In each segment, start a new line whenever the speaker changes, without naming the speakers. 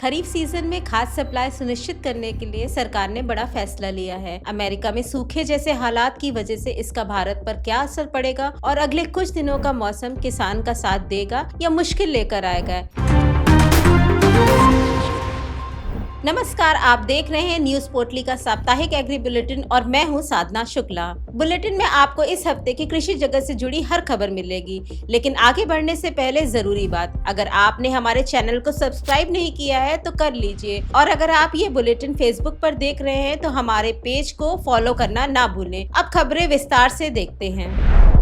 खरीफ season में खाद supply सुनिश्चित करने के लिए सरकार ने बड़ा फैसला लिया है। अमेरिका में सूखे जैसे हालात की वजह से इसका भारत पर क्या असर पड़ेगा और अगले कुछ दिनों का मौसम किसान का साथ देगा या मुश्किल लेकर आएगा। नमस्कार, आप देख रहे हैं न्यूज पोर्टली का साप्ताहिक एग्री बुलेटिन और मैं हूं साधना शुक्ला। बुलेटिन में आपको इस हफ्ते की कृषि जगत से जुड़ी हर खबर मिलेगी, लेकिन आगे बढ़ने से पहले जरूरी बात, अगर आपने हमारे चैनल को सब्सक्राइब नहीं किया है तो कर लीजिए और अगर आप ये बुलेटिन फेसबुक पर देख रहे हैं तो हमारे पेज को फॉलो करना ना भूलें। अब खबरें विस्तार से देखते हैं।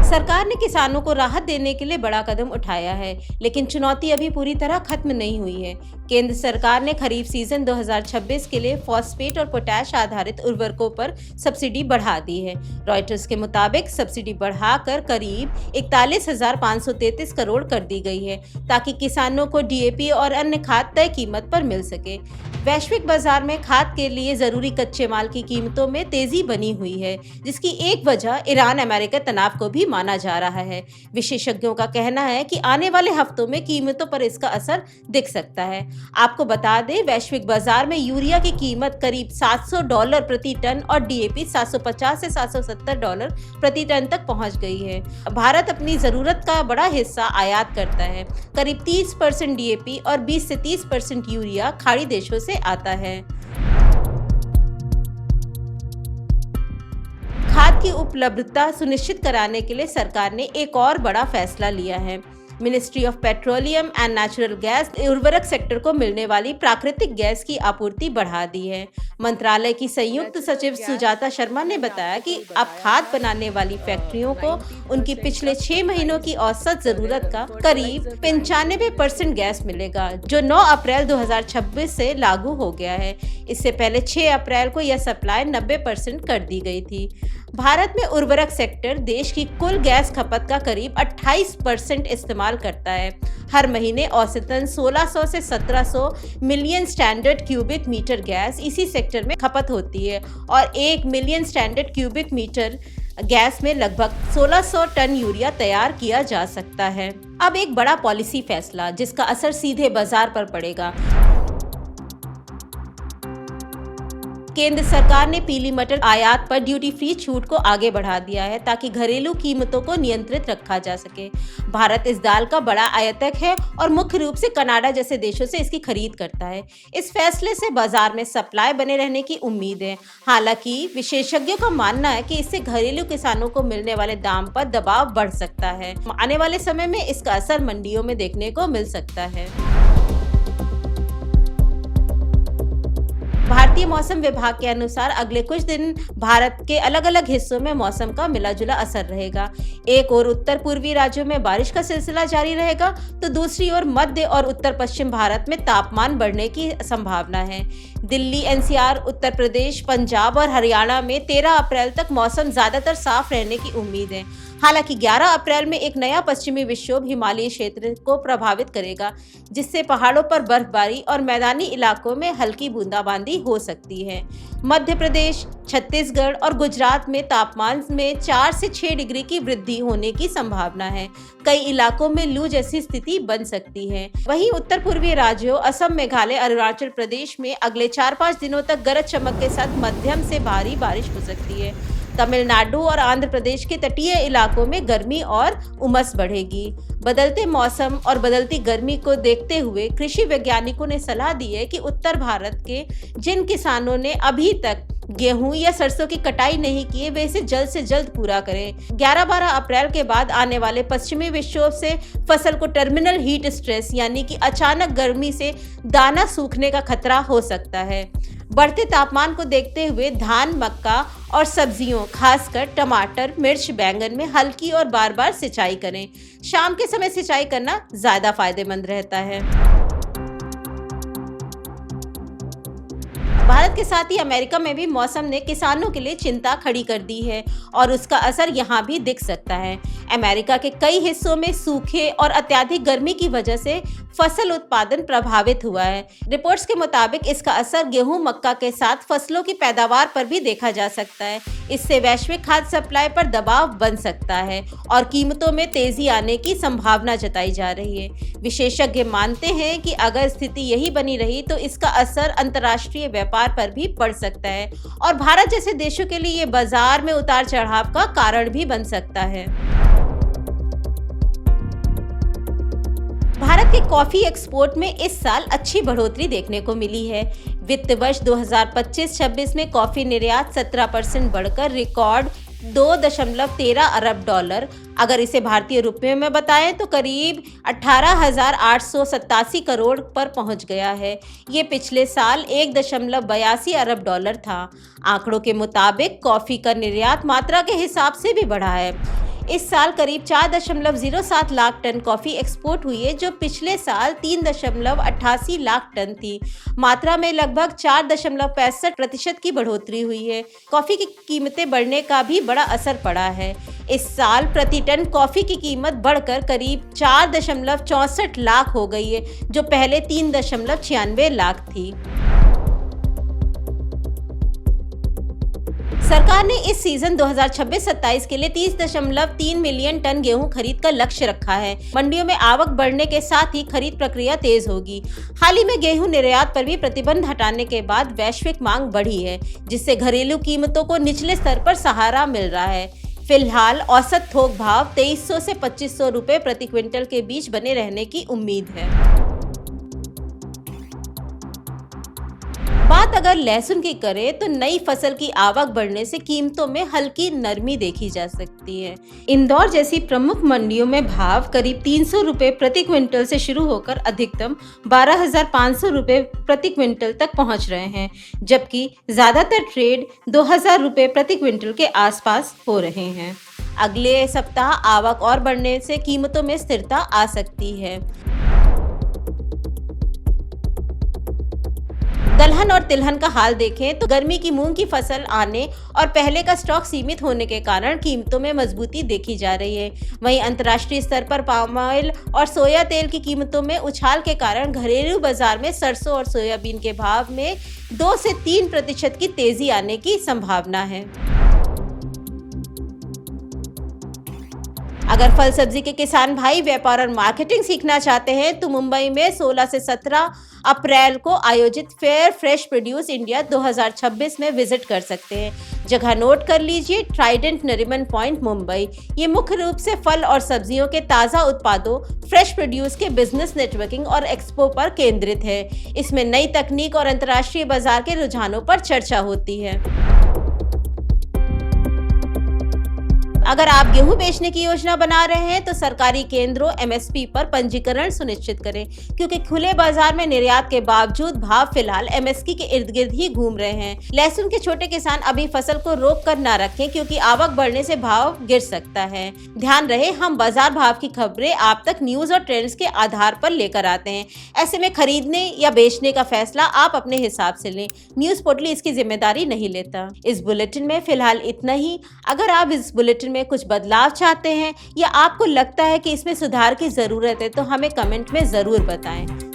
सरकार ने किसानों को राहत देने के लिए बड़ा कदम उठाया है, लेकिन चुनौती अभी पूरी तरह खत्म नहीं हुई है। केंद्र सरकार ने खरीफ सीजन 2026 के लिए फॉस्फेट और पोटैश आधारित उर्वरकों पर सब्सिडी बढ़ा दी है। रॉयटर्स के मुताबिक सब्सिडी बढ़ाकर करीब 41,533 करोड़ कर दी गई है, ताकि किसानों को डीएपी और अन्य खाद तय कीमत पर मिल सके। वैश्विक बाजार में खाद के लिए जरूरी कच्चे माल की कीमतों में तेजी बनी हुई है, जिसकी एक वजह ईरान अमेरिका तनाव को भी माना जा रहा है। विशेषज्ञों का कहना है कि आने वाले हफ्तों में कीमतों पर इसका असर दिख सकता है। आपको बता दें, वैश्विक बाजार में यूरिया की कीमत करीब $700 प्रति टन और डीएपी 750 से $770 प्रति टन तक पहुंच गई है। भारत अपनी जरूरत का बड़ा हिस्सा आयात करता है। करीब 30% डीएपी और 20 से 30% यूरिया खाड़ी देशों से आता है। खाद की उपलब्धता सुनिश्चित कराने के लिए सरकार ने एक और बड़ा फैसला लिया है। Ministry of petroleum and natural gas उर्वरक सेक्टर को मिलने वाली प्राकृतिक गैस की आपूर्ति बढ़ा दी है। मंत्रालय की संयुक्त सचिव सुजाता शर्मा ने बताया कि अब खाद बनाने वाली फैक्ट्रियों को उनकी पिछले 6 महीनों की औसत जरूरत का करीब 95% गैस मिलेगा, जो 9 अप्रैल 2026 से लागू हो गया है। इससे पहले 6 अप्रैल को यह सप्लाई 90% कर दी गई थी। भारत में उर्वरक सेक्टर देश की कुल गैस खपत का करीब 28% इस्तेमाल करता है। हर महीने औसतन 1600 से 1700 million standard cubic metre gas इसी सेक्टर में खपत होती है और 1 million standard cubic metre gas में लगभग 1600 टन यूरिया तैयार किया जा सकता है। अब एक बड़ा पॉलिसी फैसला, जिसका असर सीधे बाजार पर पड़ेगा। केंद्र सरकार ने पीली मटर आयात पर ड्यूटी फ्री छूट को आगे बढ़ा दिया है, ताकि घरेलू कीमतों को नियंत्रित रखा जा सके। भारत इस दाल का बड़ा आयातक है और मुख्य रूप से कनाडा जैसे देशों से इसकी खरीद करता है। इस फैसले से बाजार में सप्लाई बने रहने की उम्मीद है। हालांकि विशेषज्ञों का मानना है कि इससे घरेलू किसानों को मिलने वाले दाम पर दबाव बढ़ सकता है। आने वाले समय में इसका असर मंडियों में देखने को मिल सकता है। भारतीय मौसम विभाग के अनुसार अगले कुछ दिन भारत के अलग अलग हिस्सों में मौसम का मिला जुला असर रहेगा। एक ओर उत्तर पूर्वी राज्यों में बारिश का सिलसिला जारी रहेगा, तो दूसरी ओर मध्य और उत्तर पश्चिम भारत में तापमान बढ़ने की संभावना है। दिल्ली, एनसीआर, उत्तर प्रदेश, पंजाब और हरियाणा में 13 अप्रैल तक मौसम ज्यादातर साफ रहने की उम्मीद है। हालांकि 11 अप्रैल में एक नया पश्चिमी विक्षोभ हिमालयी क्षेत्र को प्रभावित करेगा, जिससे पहाड़ों पर बर्फबारी और मैदानी इलाकों में हल्की बूंदाबांदी हो सकती है। मध्य प्रदेश, छत्तीसगढ़ और गुजरात में तापमान में 4 से 6 डिग्री की वृद्धि होने की संभावना है। कई इलाकों में लू जैसी स्थिति बन सकती है। वहीं उत्तर पूर्वी राज्यों असम, मेघालय, अरुणाचल प्रदेश में अगले 4-5 दिनों तक गरज चमक के साथ मध्यम से भारी बारिश हो सकती है। तमिलनाडु और आंध्र प्रदेश के तटीय इलाकों में गर्मी और उमस बढ़ेगी। बदलते मौसम और बदलती गर्मी को देखते हुए कृषि वैज्ञानिकों ने सलाह दी है कि उत्तर भारत के जिन किसानों ने अभी तक गेहूं या सरसों की कटाई नहीं की है, वे इसे जल्द से जल्द पूरा करें। 11-12 अप्रैल के बाद आने वाले पश्चिमी विक्षोभ से फसल को टर्मिनल हीट स्ट्रेस यानी कि अचानक गर्मी से दाना सूखने का खतरा हो सकता है। बढ़ते तापमान को देखते हुए धान, मक्का और सब्जियों, खासकर टमाटर, मिर्च, बैंगन में हल्की और बार बार सिंचाई करें। शाम के समय सिंचाई करना ज्यादा फायदेमंद रहता है। भारत भारत के साथ ही अमेरिका में भी मौसम ने किसानों के लिए चिंता खड़ी कर दी है और उसका असर यहाँ भी दिख सकता है। अमेरिका के कई हिस्सों में सूखे और अत्यधिक गर्मी की वजह से फसल उत्पादन प्रभावित हुआ है। रिपोर्ट्स के मुताबिक इसका असर गेहूं, मक्का के साथ फसलों की पैदावार पर भी देखा जा सकता है। इससे वैश्विक खाद्य सप्लाई पर दबाव बन सकता है और कीमतों में तेजी आने की संभावना जताई जा रही है। विशेषज्ञ मानते हैं कि अगर स्थिति यही बनी रही तो इसका असर अंतर्राष्ट्रीय व्यापार पर भी पड़ सकता है और भारत जैसे देशों के लिए ये बाजार में उतार चढ़ाव का कारण भी बन सकता है। भारत के कॉफी एक्सपोर्ट में इस साल अच्छी बढ़ोतरी देखने को मिली है। वित्त वर्ष 2025-26 में कॉफी निर्यात 17% बढ़कर रिकॉर्ड $2.13 अरब, अगर इसे भारतीय रुपयों में बताएं तो करीब 18,887 करोड़ पर पहुंच गया है। ये पिछले साल $1.82 अरब था। आंकड़ों के मुताबिक कॉफी का निर्यात मात्रा के हिसाब से भी बढ़ा है। इस साल करीब 4.07 लाख टन कॉफी एक्सपोर्ट हुई है, जो पिछले साल 3.88 लाख टन थी। मात्रा में लगभग 4.65% की बढ़ोतरी हुई है। कॉफी की कीमतें बढ़ने का भी बड़ा असर पड़ा है। इस साल प्रति टन कॉफी की कीमत बढ़कर करीब 4.64 लाख हो गई है, जो पहले 3.96 लाख थी। सरकार ने इस सीजन 2026-27 के लिए 30.3 मिलियन टन गेहूं खरीद का लक्ष्य रखा है। मंडियों में आवक बढ़ने के साथ ही खरीद प्रक्रिया तेज होगी। हाल ही में गेहूं निर्यात पर भी प्रतिबंध हटाने के बाद वैश्विक मांग बढ़ी है, जिससे घरेलू कीमतों को निचले स्तर पर सहारा मिल रहा है। फिलहाल औसत थोक भाव 2300 से 2500 रुपए प्रति क्विंटल के बीच बने रहने की उम्मीद है। बात अगर लहसुन की करें तो नई फसल की आवक बढ़ने से कीमतों में हल्की नरमी देखी जा सकती है। इंदौर जैसी प्रमुख मंडियों में भाव करीब 300 रुपए प्रति क्विंटल से शुरू होकर अधिकतम 12,500 रुपए प्रति क्विंटल तक पहुंच रहे हैं, जबकि ज्यादातर ट्रेड 2,000 रुपए प्रति क्विंटल के आसपास हो रहे हैं। अगले सप्ताह आवक और बढ़ने से कीमतों में स्थिरता आ सकती है। दलहन और तिलहन का हाल देखें तो गर्मी की मूंग की फसल आने और पहले का स्टॉक सीमित होने के कारण कीमतों में मजबूती देखी जा रही है। वहीं अंतर्राष्ट्रीय स्तर पर पाम ऑयल और सोया तेल की कीमतों में उछाल के कारण घरेलू बाजार में सरसों और सोयाबीन के भाव में 2 से 3% की तेजी आने की संभावना है। अगर फल सब्जी के किसान भाई व्यापार और मार्केटिंग सीखना चाहते हैं तो मुंबई में 16 से 17 अप्रैल को आयोजित फेयर फ्रेश प्रोड्यूस इंडिया 2026 में विजिट कर सकते हैं। जगह नोट कर लीजिए, ट्राइडेंट नरीमन पॉइंट मुंबई। ये मुख्य रूप से फल और सब्जियों के ताज़ा उत्पादों, फ्रेश प्रोड्यूस के बिजनेस नेटवर्किंग और एक्सपो पर केंद्रित है। इसमें नई तकनीक और अंतर्राष्ट्रीय बाजार के रुझानों पर चर्चा होती है। अगर आप गेहूं बेचने की योजना बना रहे हैं तो सरकारी केंद्रों एमएसपी पर पंजीकरण सुनिश्चित करें, क्योंकि खुले बाजार में निर्यात के बावजूद भाव फिलहाल एमएसपी के इर्द गिर्द ही घूम रहे हैं। लहसुन के छोटे किसान अभी फसल को रोक कर न रखें, क्योंकि आवक बढ़ने से भाव गिर सकता है। ध्यान रहे, हम बाजार भाव की खबरें आप तक न्यूज और ट्रेंड्स के आधार पर लेकर आते हैं। ऐसे में खरीदने या बेचने का फैसला आप अपने हिसाब से लें। न्यूज पोर्टल इसकी जिम्मेदारी नहीं लेता। इस बुलेटिन में फिलहाल इतना ही। अगर आप इस बुलेटिन में कुछ बदलाव चाहते हैं या आपको लगता है कि इसमें सुधार की जरूरत है तो हमें कमेंट में जरूर बताएं।